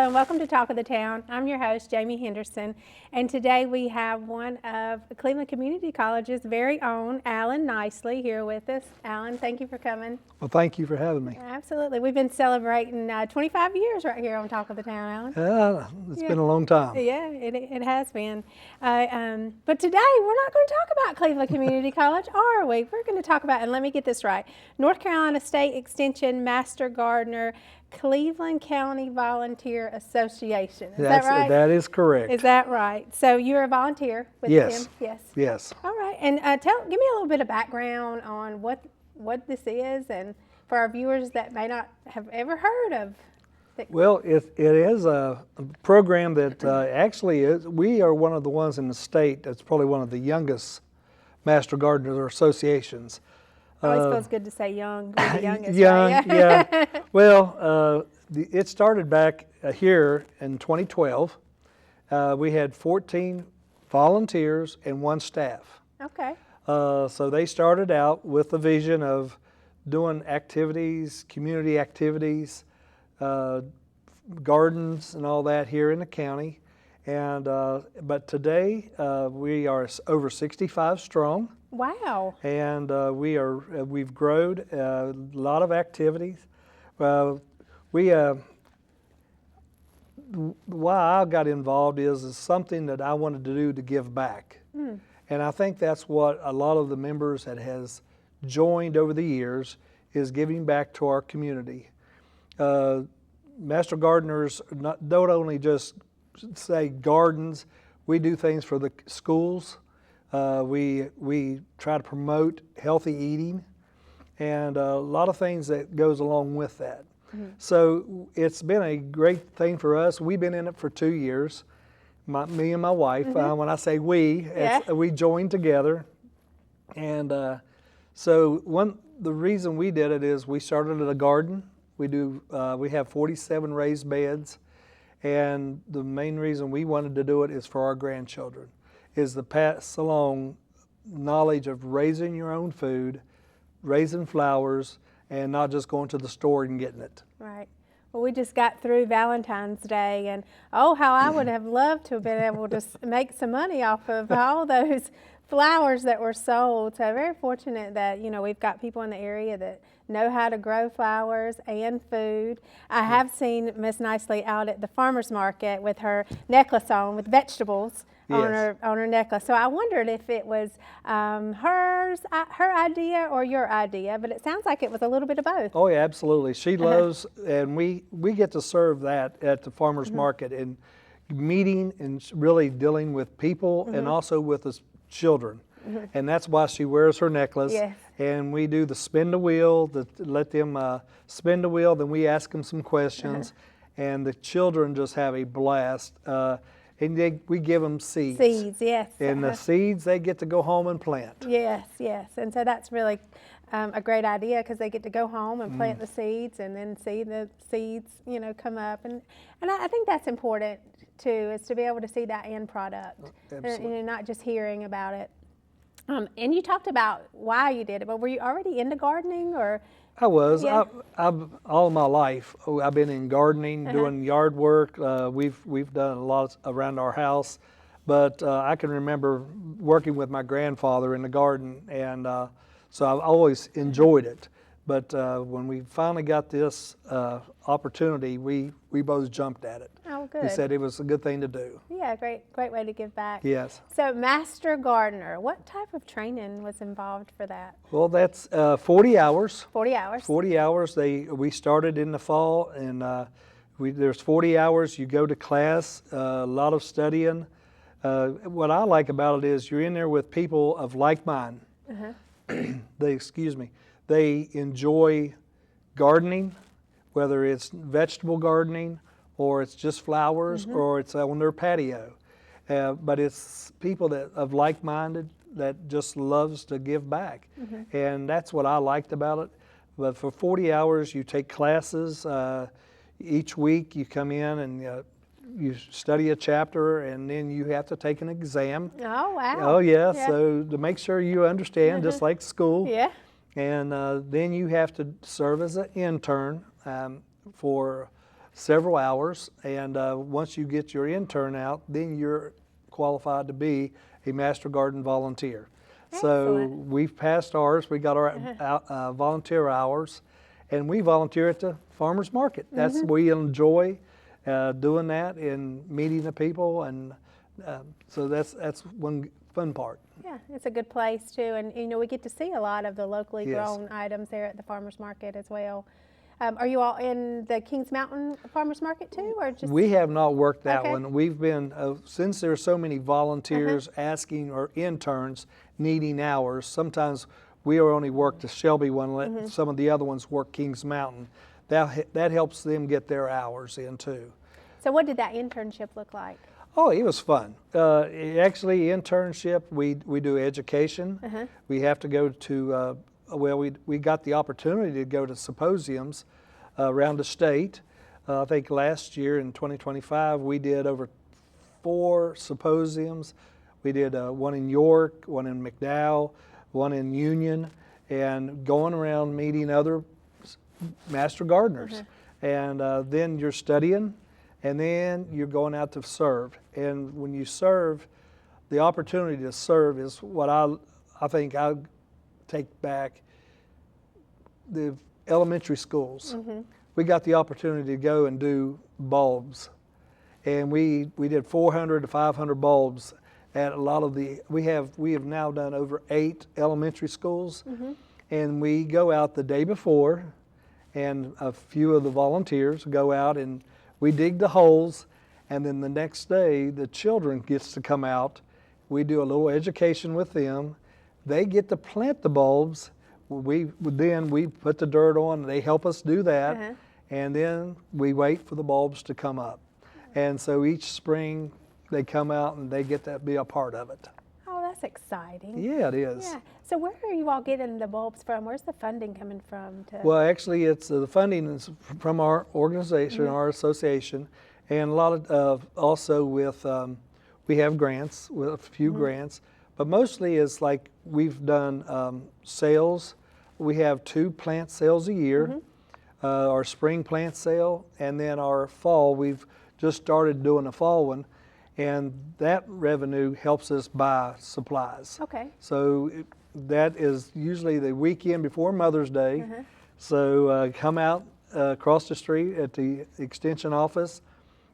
and welcome to Talk of the Town. I'm your host, Jamie Henderson, and today we have one of Cleveland Community College's very own, Alan Nicely, here with us. Alan, thank you for coming. Well, thank you for having me. Absolutely. We've been celebrating 25 years right here on Talk of the Town, Alan. It's been a long time. Yeah, it has been. But today, we're not going to talk about Cleveland Community College, are we? We're going to talk about, and let me get this right, North Carolina State Extension Master Gardener Cleveland County Volunteer Association. Is that right? That is correct. Is that right? So you're a volunteer with Yes. them? Yes. Yes. All right. And give me a little bit of background on what this is, and for our viewers that may not have ever heard of. Well, it is a program that actually is, we are one of the ones in the state that's probably one of the youngest Master Gardener associations. Always feels good to say young. We're the youngest, Young, right? yeah. Well, it started back here in 2012. We had 14 volunteers and 1 staff. Okay. So they started out with the vision of doing activities, community activities, gardens and all that here in the county. And but today we are over 65 strong. Wow. And we've grown a lot of activities. Why I got involved is something that I wanted to do to give back. And I think that's what a lot of the members that has joined over the years is giving back to our community. Master Gardeners don't only just say gardens, we do things for the schools. We try to promote healthy eating and a lot of things that goes along with that. So it's been a great thing for us. We've been in it for 2 years, me and my wife. When I say we, we joined together. And so the reason we did it is we started at a garden. We have 47 raised beds, and the main reason we wanted to do it is for our grandchildren, is to pass along knowledge of raising your own food, raising flowers, and not just going to the store and getting it. Right. Well, we just got through Valentine's Day, and how I would have loved to have been able to make some money off of all those flowers that were sold. So very fortunate that, we've got people in the area that know how to grow flowers and food. I have seen Miss Nicely out at the farmer's market with her necklace on with vegetables on her necklace. So I wondered if it was her idea or your idea, but it sounds like it was a little bit of both. Oh yeah, absolutely. She loves, and we get to serve that at the farmer's market, and meeting and really dealing with people and also with the children. And that's why she wears her necklace. Yes. And we do the spin the wheel, let them spin the wheel, then we ask them some questions, and the children just have a blast. And we give them seeds. Seeds, yes. And the seeds they get to go home and plant. Yes, yes. And so that's really a great idea, because they get to go home and plant the seeds and then see the seeds, come up. And I think that's important too, is to be able to see that end product. Absolutely. And not just hearing about it. And you talked about why you did it, but were you already into gardening, or? I was. Yeah. I've all my life. I've been in gardening, doing yard work. We've done a lot around our house, but I can remember working with my grandfather in the garden, and so I've always enjoyed it. But when we finally got this opportunity, we both jumped at it. Oh, good. We said it was a good thing to do. Yeah, great way to give back. Yes. So, Master Gardener, what type of training was involved for that? Well, that's 40 hours. 40 hours. 40 hours. We started in the fall, and there's 40 hours. You go to class, a lot of studying. What I like about it is you're in there with people of like mind. They enjoy gardening, whether it's vegetable gardening or it's just flowers or it's on their patio. But it's people that of like-minded that just loves to give back. And that's what I liked about it. But for 40 hours, you take classes. Each week you come in and you study a chapter, and then you have to take an exam. Oh, wow. Oh, yeah. So to make sure you understand, just like school. Yeah. And then you have to serve as an intern for several hours, and once you get your intern out, then you're qualified to be a Master Garden volunteer. So Excellent. we've passed ours. We got our volunteer hours, and we volunteer at the farmers market. That's we enjoy doing that and meeting the people, and so that's one fun part. Yeah, it's a good place too, and we get to see a lot of the locally Yes. grown items there at the farmers market as well. Are you all in the Kings Mountain Farmers Market too, or just? We have not worked that Okay. one. We've been, since there's so many volunteers asking or interns needing hours, sometimes we only work the Shelby one, let some of the other ones work Kings Mountain. That helps them get their hours in too. So what did that internship look like? Oh, it was fun. Actually, internship, we do education. We have to go to, we got the opportunity to go to symposiums around the state. I think last year in 2025, we did over 4 symposiums. We did one in York, one in McDowell, one in Union, and going around meeting other master gardeners. And then you're studying, and then you're going out to serve. And when you serve, the opportunity to serve is what I think I take back. The elementary schools. We got the opportunity to go and do bulbs. And we did 400 to 500 bulbs at a lot of we have now done over 8 elementary schools. And we go out the day before, and a few of the volunteers go out and we dig the holes, and then the next day the children gets to come out. We do a little education with them. They get to plant the bulbs. We put the dirt on. They help us do that, and then we wait for the bulbs to come up. And so each spring they come out and they get to be a part of it. Oh, that's exciting. Yeah, it is. Yeah. So where are you all getting the bulbs from? Where's the funding coming from? Well, actually, it's the funding is from our organization, our association, and a lot of also with we have grants, with a few grants, but mostly it's like we've done sales. We have 2 plant sales a year, our spring plant sale, and then our fall. We've just started doing a fall one, and that revenue helps us buy supplies. Okay. So that is usually the weekend before Mother's Day. So come out across the street at the extension office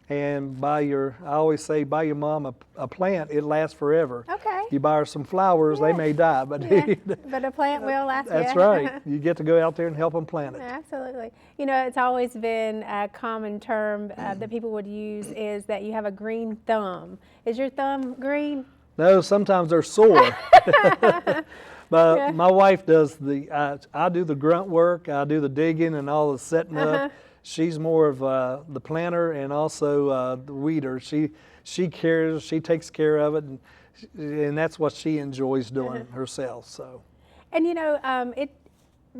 and I always say, buy your mom a plant. It lasts forever. Okay. You buy her some flowers, they may die, but Yeah, but a plant will last. that's yeah. right. You get to go out there and help them plant it. Absolutely. It's always been a common term that people would use is that you have a green thumb. Is your thumb green? No, sometimes they're sore. But Yeah. my wife does I do the grunt work, I do the digging and all the setting up. She's more of the planter and also the weeder. She takes care of it, and that's what she enjoys doing herself. So. And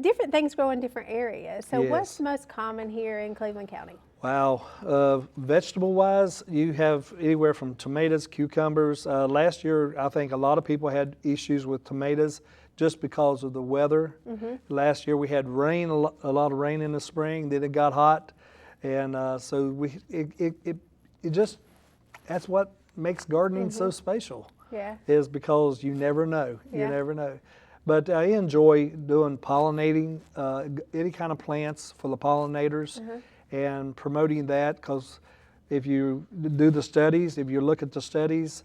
different things grow in different areas. So what's Yes. most common here in Cleveland County? Wow, vegetable-wise, you have anywhere from tomatoes, cucumbers. Last year, I think a lot of people had issues with tomatoes just because of the weather. Last year we had rain, a lot of rain in the spring. Then it got hot, and so that's what makes gardening so special. Yeah. Is because you never know. You Yeah. never know. But I enjoy doing pollinating, any kind of plants for the pollinators, and promoting that, because if you do the studies, if you look at the studies,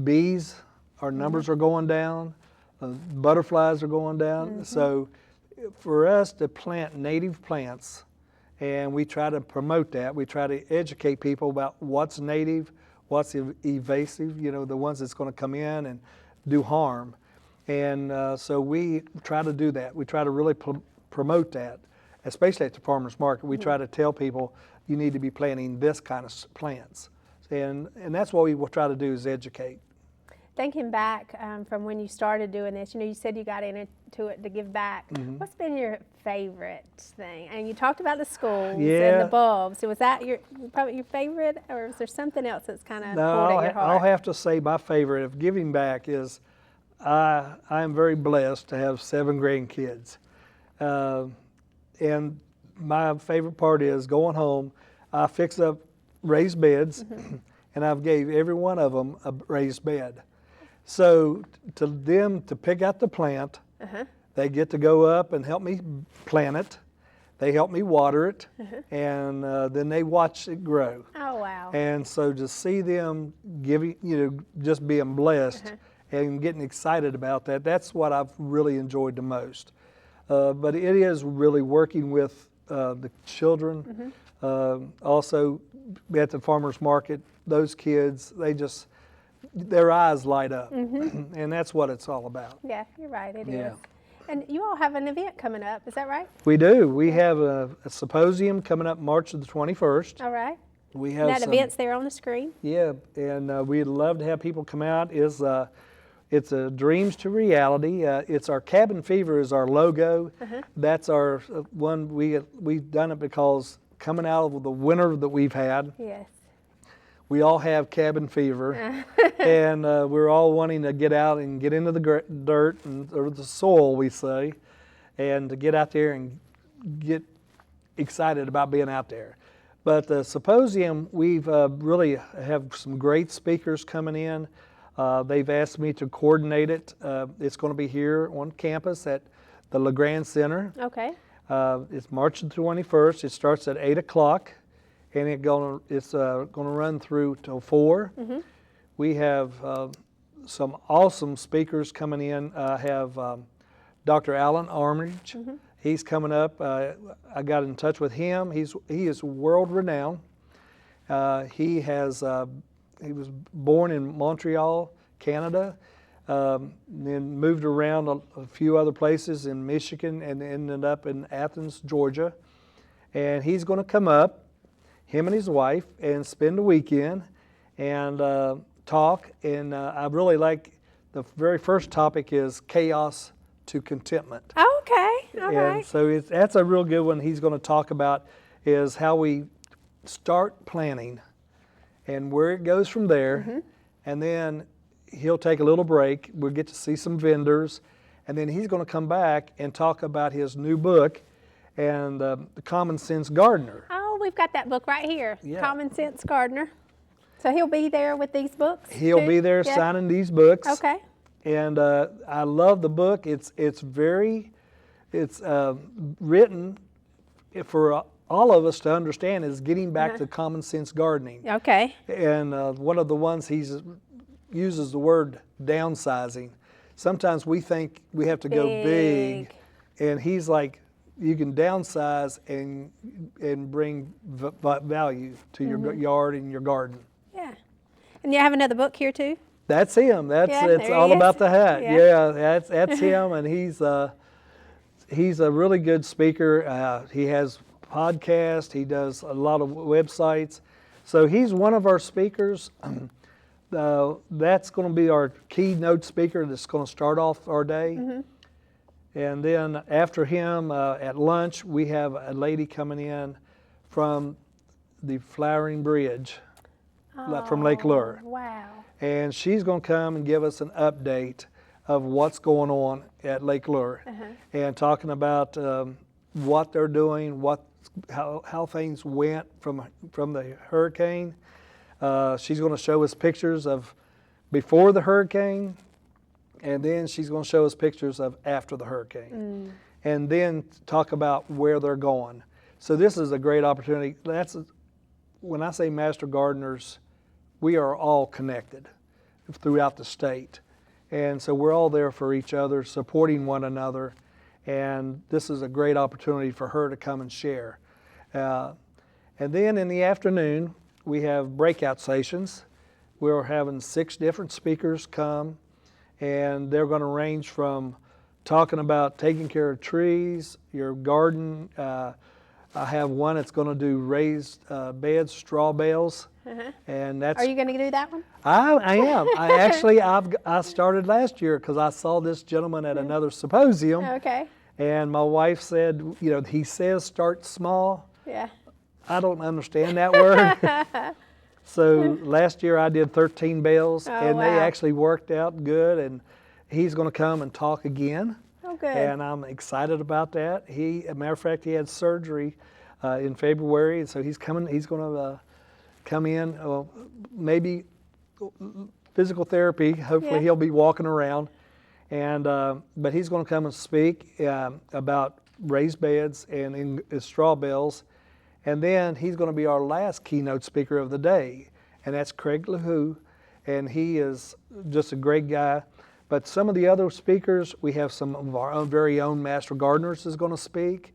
bees, our numbers are going down, butterflies are going down. So for us to plant native plants, and we try to promote that, we try to educate people about what's native, what's evasive, the ones that's going to come in and do harm. And so we try to do that. We try to really promote that, especially at the farmers market. We try to tell people you need to be planting this kind of plants. And that's what we will try to do, is educate. Thinking back from when you started doing this, you said you got into it to give back. What's been your favorite thing? And you talked about the schools and Yeah. the bulbs. So was that probably your favorite, or is there something else that's kind of pulled at your I'll heart? have to say my favorite of giving back is I am very blessed to have 7 grandkids. And my favorite part is going home. I fix up raised beds, and I've gave every one of them a raised bed. So to them to pick out the plant, they get to go up and help me plant it. They help me water it, and then they watch it grow. Oh, wow. And so to see them giving, just being blessed and getting excited about that, that's what I've really enjoyed the most. But it is really working with the children. Also at the farmer's market, those kids, their eyes light up. And that's what it's all about. Yeah, you're right, it Yeah. is. And you all have an event coming up, is that right? We do. We have a symposium coming up March the 21st. All right. We And have that some, event's there on the screen? yeah, and we'd love to have people come out. It's a Dreams to Reality. It's our Cabin Fever is our logo. That's our one. We've done it because coming out of the winter that we've had, Yes. we all have cabin fever, and we're all wanting to get out and get into the dirt or the soil, we say, and to get out there and get excited about being out there. But the symposium, we've really have some great speakers coming in. They've asked me to coordinate it. It's going to be here on campus at the LeGrand Center. Okay. It's March the 21st. It starts at 8 o'clock. And it's going to run through till 4. We have some awesome speakers coming in. I have Dr. Alan Armitage. He's coming up. I got in touch with him. He is world renowned. He was born in Montreal, Canada, then moved around a few other places in Michigan and ended up in Athens, Georgia. And he's going to come up, him and his wife, and spend the weekend and talk. And I really like the very first topic is chaos to contentment. Okay, all And right. so that's a real good one. He's going to talk about is how we start planning and where it goes from there. And then he'll take a little break. We'll get to see some vendors. And then he's going to come back and talk about his new book and the Common Sense Gardener. Oh, we've got that book right here, Yeah. Common Sense Gardener. So he'll be there with these books? He'll too? be there Yeah. signing these books. Okay. And I love the book. It's written for all of us to understand is getting back to common sense gardening. Okay. And one of the ones he uses the word downsizing. Sometimes we think we have to go big, and he's like, you can downsize and bring value to your yard and your garden. Yeah. And you have another book here too? That's him. It's there all he is. about the hat. Yeah. Yeah, that's him, and he's a really good speaker. He has podcasts. He does a lot of websites. So he's one of our speakers. That's going to be our keynote speaker that's going to start off our day. And then after him, at lunch, we have a lady coming in from the Flowering Bridge from Lake Lure. Wow. And she's going to come and give us an update of what's going on at Lake Lure and talking about what they're doing, how things went from the hurricane. She's going to show us pictures of before the hurricane, and then she's going to show us pictures of after the hurricane, and then talk about where they're going. So this is a great opportunity. When I say master gardeners, we are all connected throughout the state. And so we're all there for each other, supporting one another. And this is a great opportunity for her to come and share. And then in the afternoon, we have breakout sessions. We're having 6 different speakers come, and they're going to range from talking about taking care of trees, your garden. I have one that's going to do raised beds, straw bales. And that's. Are you going to do that one? I am. I started last year because I saw this gentleman at another symposium, Okay. and my wife said, he says start small. Yeah. I don't understand that word. So last year I did 13 bales, and they wow. actually worked out good. And he's going to come and talk again. Oh, good. And I'm excited about that. As a matter of fact, he had surgery in February, and so he's coming. He's going to come in, maybe physical therapy. Hopefully, Yeah. he'll be walking around, and but he's going to come and speak about raised beds and in straw bales, and then he's going to be our last keynote speaker of the day, and that's Craig LaHoo, and he is just a great guy. But some of the other speakers, we have some of our own very own master gardeners is going to speak.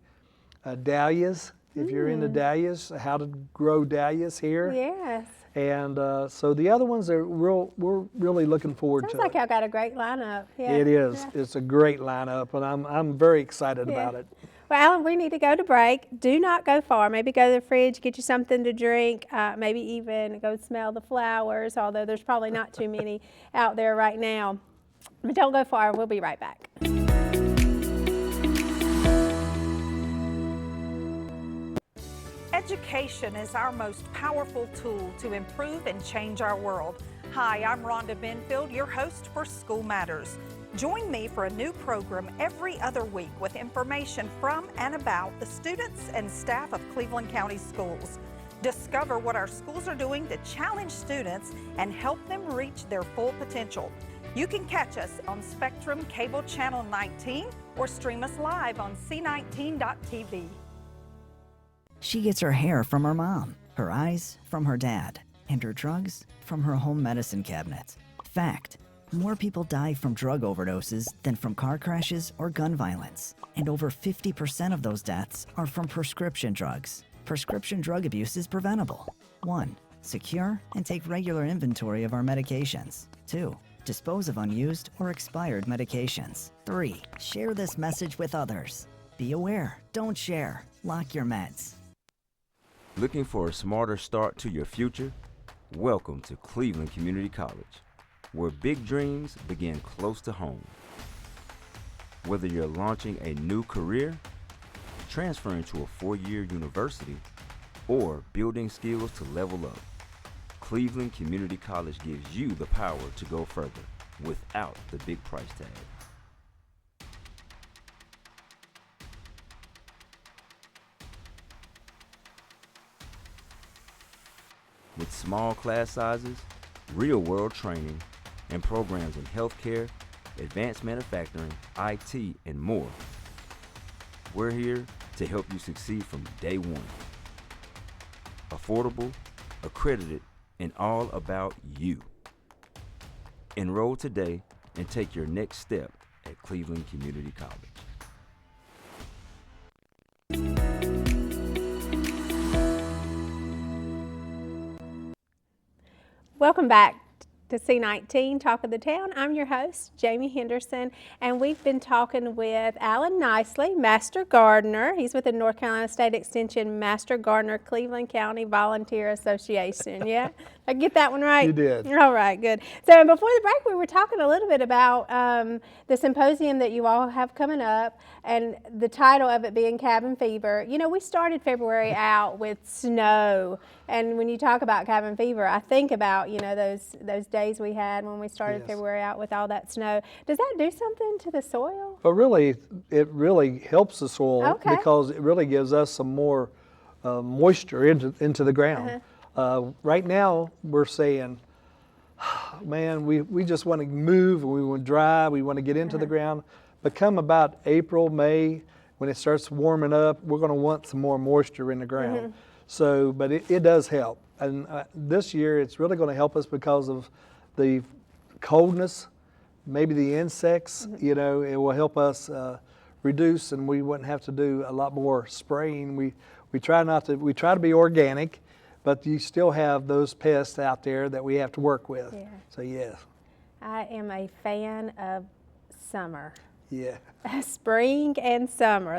Dahlias, if you're into dahlias, how to grow dahlias here. Yes. And so the other ones we're really looking forward Sounds to. like y'all got a great lineup. Yeah. It is. Yeah. It's a great lineup, and I'm very excited Yeah. about it. Well, Alan, we need to go to break. Do not go far. Maybe go to the fridge, get you something to drink, maybe even go smell the flowers, although there's probably not too many out there right now. But don't go far. We'll be right back. Education is our most powerful tool to improve and change our world. Hi, I'm Rhonda Benfield, your host for School Matters. Join me for a new program every other week with information from and about the students and staff of Cleveland County Schools. Discover what our schools are doing to challenge students and help them reach their full potential. You can catch us on Spectrum Cable Channel 19 or stream us live on c19.tv. She gets her hair from her mom, her eyes from her dad, and her drugs from her home medicine cabinet. Fact: more people die from drug overdoses than from car crashes or gun violence. And over 50% of those deaths are from prescription drugs. Prescription drug abuse is preventable. 1. Secure and take regular inventory of our medications. 2. Dispose of unused or expired medications. 3. Share this message with others. Be aware, don't share, lock your meds. Looking for a smarter start to your future? Welcome to Cleveland Community College, where big dreams begin close to home. Whether you're launching a new career, transferring to a four-year university, or building skills to level up, Cleveland Community College gives you the power to go further without the big price tag. With small class sizes, real-world training, and programs in healthcare, advanced manufacturing, IT, and more. We're here to help you succeed from day one. Affordable, accredited, and all about you. Enroll today and take your next step at Cleveland Community College. Welcome back to C19 Talk of the Town. I'm your host, Jamie Henderson, and we've been talking with Alan Nicely, Master Gardener. He's with the North Carolina State Extension Master Gardener Cleveland County Volunteer Association. Yeah? I get that one right? You did. All right, good. So before the break, we were talking a little bit about the symposium that you all have coming up, and the title of it being Cabin Fever. You know, we started February out with snow, and when you talk about cabin fever, I think about, you know, those days we had when we started Yes. February out with all that snow. Does that do something to the soil? But really, it really helps the soil Okay. because it really gives us some more moisture into the ground. Right now, we're saying, man, we just want to move, we want to dry, we want to get into the ground. But come about April, May, when it starts warming up, we're going to want some more moisture in the ground. So, but it does help. And this year, it's really going to help us because of the coldness, maybe the insects, you know, it will help us reduce, and we wouldn't have to do a lot more spraying. We try to be organic, but you still have those pests out there that we have to work with. Yeah. So yes, I am a fan of summer. yeah. Spring and summer,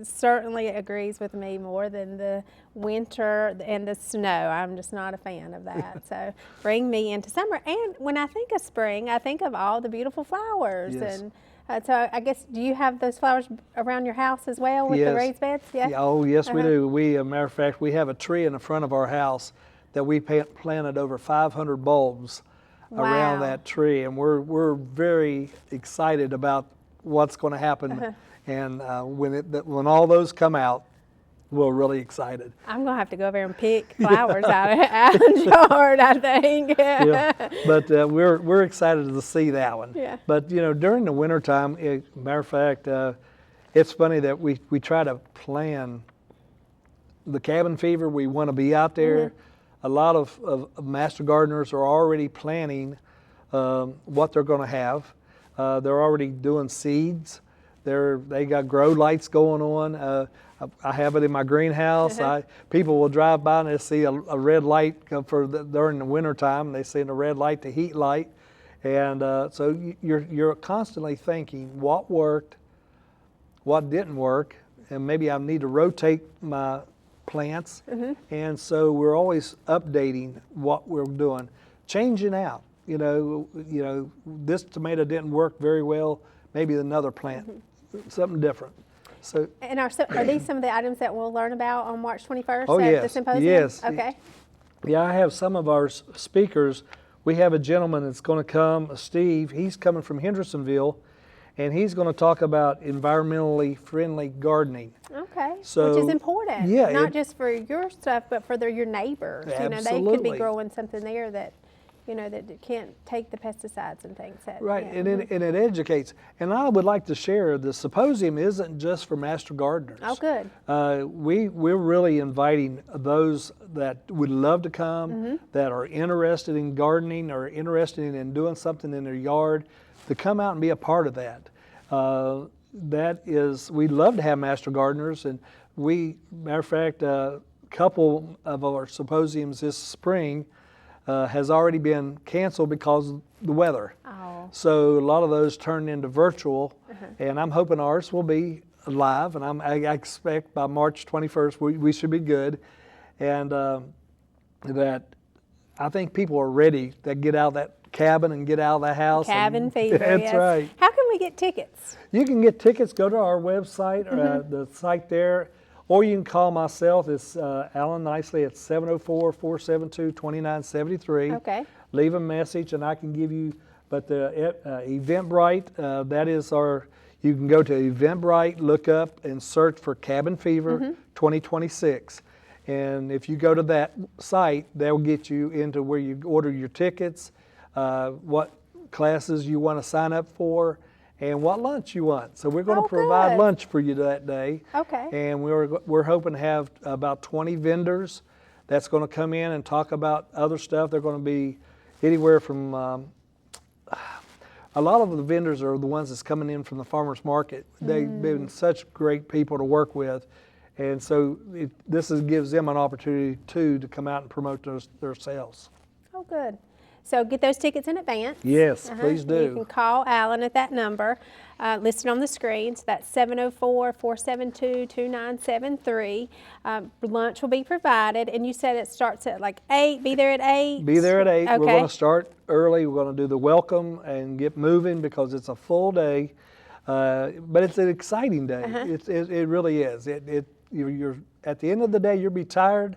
certainly agrees with me more than the winter and the snow. I'm just not a fan of that. So bring me into summer. And when I think of spring, I think of all the beautiful flowers. Yes. And so I guess, do you have those flowers around your house as well with the Yes. raised beds? Yeah. Yeah, oh, yes, we do. As a matter of fact, we have a tree in the front of our house that we planted over 500 bulbs around Wow. that tree, and we're very excited about what's going to happen. And when all those come out, we're really excited. I'm gonna have to go over and pick flowers out of Alan's yard, I think. Yeah, but we're excited to see that one. Yeah. But during the wintertime, matter of fact, it's funny that we try to plan the cabin fever. We want to be out there. A lot of master gardeners are already planning what they're going to have. They're already doing seeds. They got grow lights going on. I have it in my greenhouse. People will drive by and they see a red light during the wintertime. They see a red light, the heat light. And so you're constantly thinking what worked, what didn't work, and maybe I need to rotate my plants. And so we're always updating what we're doing, changing out. This tomato didn't work very well. Maybe another plant, something different. So, And are these some of the items that we'll learn about on March 21st Oh, at the yes, symposium? yes. Okay. yeah, I have some of our speakers. We have a gentleman that's going to come, Steve. He's coming from Hendersonville, and he's going to talk about environmentally friendly gardening. Okay. So, which is important. yeah, Not it- just for your stuff, but for your neighbors. They could Absolutely. be growing something there that, that can't take the pesticides and things. Right, Yeah. and it educates. And I would like to share, the symposium isn't just for master gardeners. Oh, good. We're really inviting those that would love to come, that are interested in gardening or interested in doing something in their yard, to come out and be a part of that. We love to have master gardeners, and matter of fact, a couple of our symposiums this spring has already been canceled because of the weather. Oh. So a lot of those turned into virtual, and I'm hoping ours will be live, and I expect by March 21st we should be good, and that I think people are ready to get out of that cabin and get out of the house. Cabin and, fever. That's yes. right. How can we get tickets? You can get tickets. Go to our website, or the site there, or you can call myself. It's Alan Nicely at 704-472-2973. Okay. Leave a message and I can give you. But the Eventbrite, that is our. You can go to Eventbrite, look up and search for Cabin Fever 2026. And if you go to that site, they'll get you into where you order your tickets, what classes you want to sign up for, and what lunch you want. So we're going Oh, to provide good. lunch for you that day. Okay. And we're hoping to have about 20 vendors that's going to come in and talk about other stuff. They're going to be anywhere from a lot of the vendors are the ones that's coming in from the farmers market. They've been such great people to work with. And so this gives them an opportunity too to come out and promote their sales. Oh, good. So get those tickets in advance. Yes, please do. You can call Alan at that number listed on the screen. So that's 704-472-2973. Lunch will be provided, and you said it starts at like 8. Be there at 8. Be there at 8. Okay. We're going to start early. We're going to do the welcome and get moving because it's a full day. But it's an exciting day. It really is. You're at the end of the day, you'll be tired.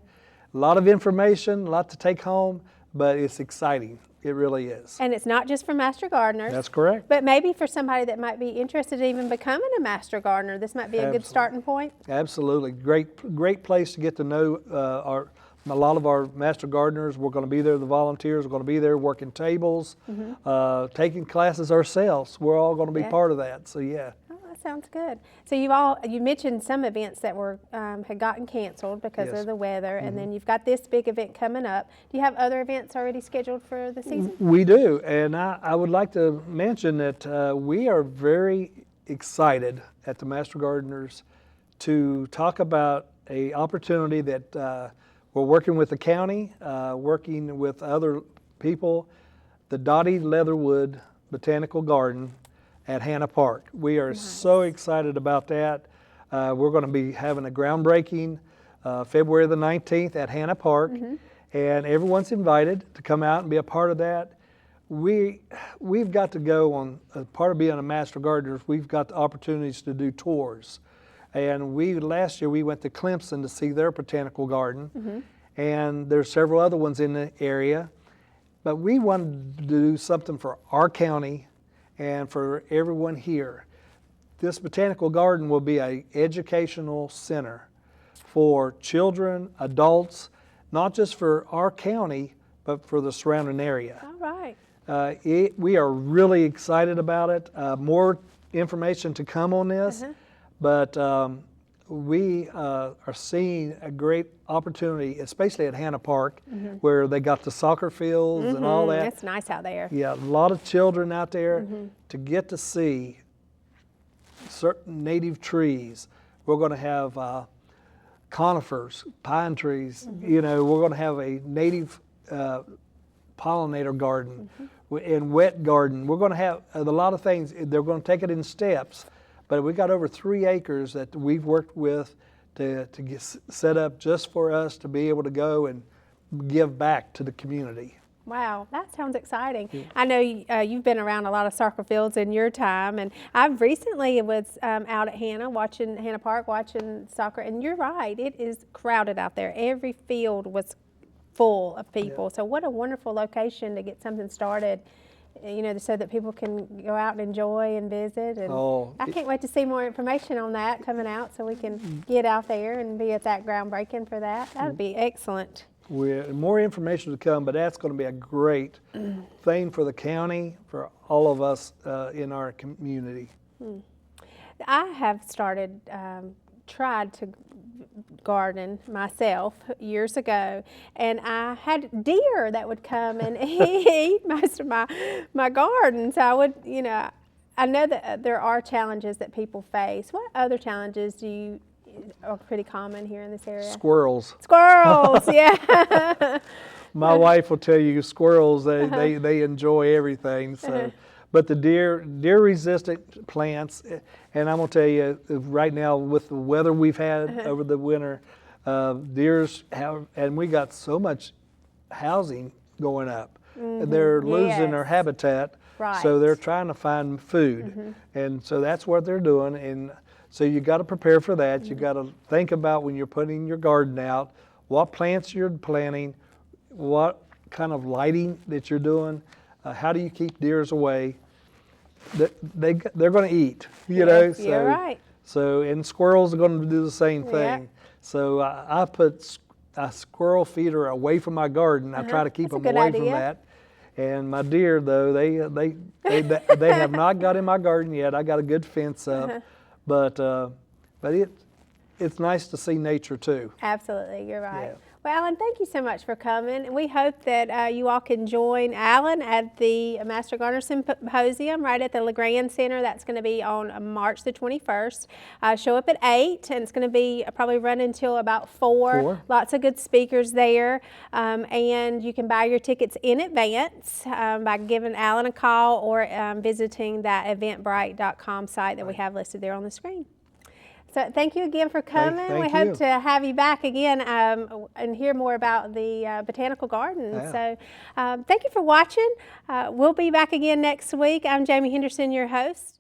A lot of information, a lot to take home, but it's exciting. It really is. And it's not just for master gardeners. That's correct. But maybe for somebody that might be interested in even becoming a master gardener, this might be a good starting point. Absolutely. Great place to get to know a lot of our master gardeners. We're going to be there, the volunteers are going to be there working tables, taking classes ourselves. We're all going to be part of that. So yeah. Oh, that sounds good. So you mentioned some events that were had gotten canceled because Yes. of the weather, and then you've got this big event coming up. Do you have other events already scheduled for the season? We do, and I would like to mention that we are very excited at the Master Gardeners to talk about a opportunity that we're working with the county, working with other people, the Dottie Leatherwood Botanical Garden at Hanna Park. We are so excited about that. We're going to be having a groundbreaking February the 19th at Hanna Park, and everyone's invited to come out and be a part of that. We've got to go on, part of being a Master Gardener, we've got the opportunities to do tours. And last year we went to Clemson to see their botanical garden, and there's several other ones in the area. But we wanted to do something for our county and for everyone here. this botanical garden will be an educational center for children, adults, not just for our county, but for the surrounding area. All right. We are really excited about it. More information to come on this, but we are seeing a great opportunity, especially at Hannah Park, where they got the soccer fields and all that. It's nice out there. Yeah, a lot of children out there to get to see certain native trees. We're going to have conifers, pine trees. You know, we're going to have a native pollinator garden and wet garden. We're going to have a lot of things. They're going to take it in steps, but we got over 3 acres that we've worked with to get set up just for us to be able to go and give back to the community. Wow, that sounds exciting. I know you've been around a lot of soccer fields in your time, and I've recently was out at Hannah Park watching soccer, and you're right, it is crowded out there. Every field was full of people. So what a wonderful location to get something started, you know, so that people can go out and enjoy and visit. And I can't wait to see more information on that coming out so we can get out there and be at that groundbreaking for that. That would be excellent. More information to come, but that's going to be a great thing for the county, for all of us in our community. I have tried to garden myself years ago, and I had deer that would come and eat most of my garden. So I would, you know, I know that there are challenges that people face. What other challenges are pretty common here in this area? Squirrels. Squirrels, yeah. My wife will tell you squirrels, they enjoy everything. So, but the deer-resistant plants, and I'm gonna tell you right now with the weather we've had over the winter, deers have, and we got so much housing going up. They're losing their habitat, so they're trying to find food, and so that's what they're doing. And so you got to prepare for that. You got to think about when you're putting your garden out, what plants you're planting, what kind of lighting that you're doing, how do you keep deers away. They're going to eat, you know. So, you're right. So, and squirrels are going to do the same thing. Yeah. So I put a squirrel feeder away from my garden. I try to keep them away from that. And my deer, though, they have not got in my garden yet. I got a good fence up. But it's nice to see nature too. Absolutely, you're right. Yeah. Well, Alan, thank you so much for coming. We hope that you all can join Alan at the Master Gardener Symposium right at the LeGrand Center. That's going to be on March the 21st. Show up at 8, and it's going to be probably run until about 4. Lots of good speakers there. And you can buy your tickets in advance by giving Alan a call or visiting that eventbrite.com site that we have listed there on the screen. So thank you again for coming. Thank we hope to have you back again and hear more about the botanical garden. Yeah. So thank you for watching. We'll be back again next week. I'm Jamie Henderson, your host.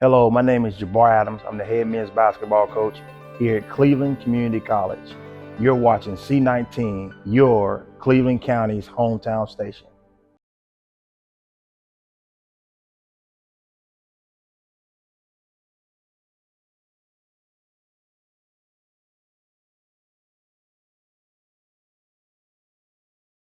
Hello, my name is Jabbar Adams. I'm the head men's basketball coach here at Cleveland Community College. You're watching C19, your Cleveland County's hometown station.